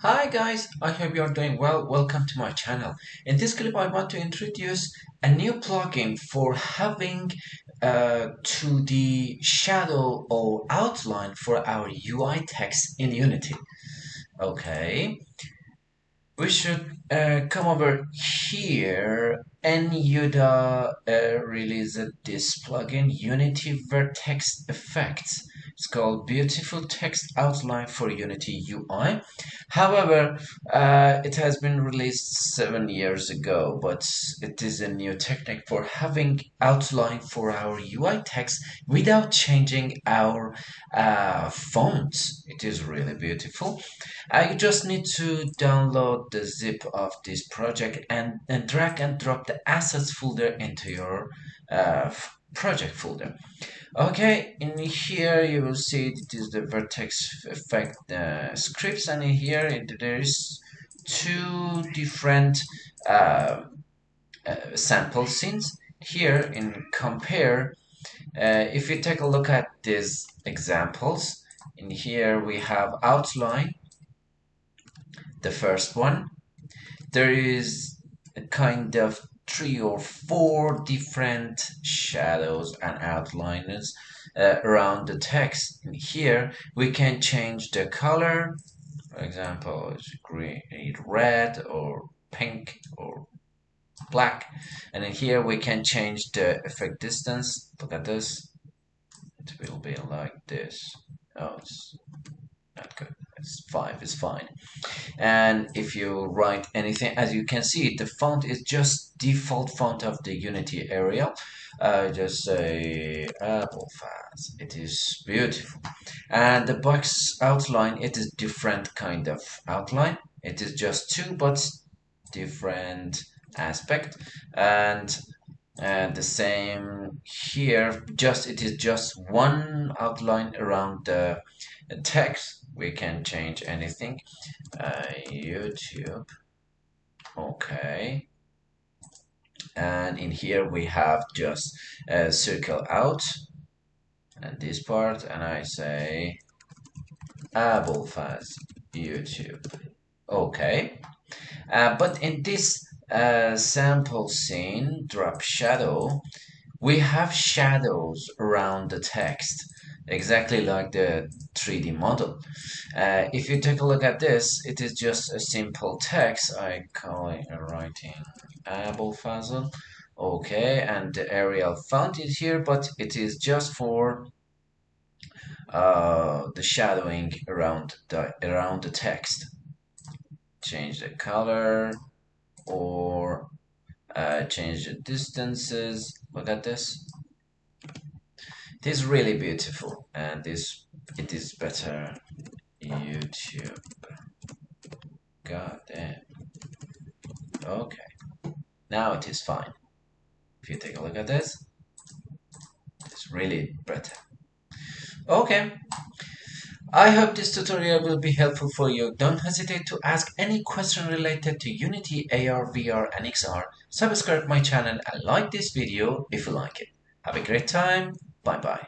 Hi guys, I hope you are doing well. Welcome to my channel. In this clip, I want to introduce a new plugin for having to the shadow or outline for our UI text in Unity. Okay, we should come over here and Yuda released this plugin, Unity Vertex Effects. It's called Beautiful Text Outline for Unity UI. However, it has been released 7 years ago, but it is a new technique for having outline for our UI text without changing our fonts. It is really beautiful. You just need to download the zip of this project and drag and drop the assets folder into your project folder. Okay, in here you will see it is the vertex effect scripts, and in here there is two different sample scenes. Here in compare, if you take a look at these examples, in here we have outline, the first one. There is a kind of 3 or 4 different shadows and outlines around the text. In here we can change the color. For example, it's green, red, or pink, or black. And in here we can change the effect distance. Look at this. It will be like this. Oh, it's not good. It's 5 is fine. And if you write anything, as you can see, the font is just default font of the Unity area. Just say Applefast. It is beautiful. And the box outline, it is different kind of outline. It is just two, but different aspect. And the same here, just it is just one outline around the text. We can change anything. YouTube. Okay. And in here we have just circle out and this part, and I say Applefast YouTube. Okay. But in this sample scene, drop shadow, we have shadows around the text, exactly like the 3D model. If you take a look at this, it is just a simple text. I call it writing Abulfazl. Okay, and the Arial font is here, but it is just for the shadowing around the text. Change the color or change the distances. Look at this. It is really beautiful, and it is better. YouTube. God damn. Okay. Now it is fine. If you take a look at this, it's really better. Okay. I hope this tutorial will be helpful for you. Don't hesitate to ask any question related to Unity, AR, VR, and XR. Subscribe my channel and like this video if you like it. Have a great time. Bye bye.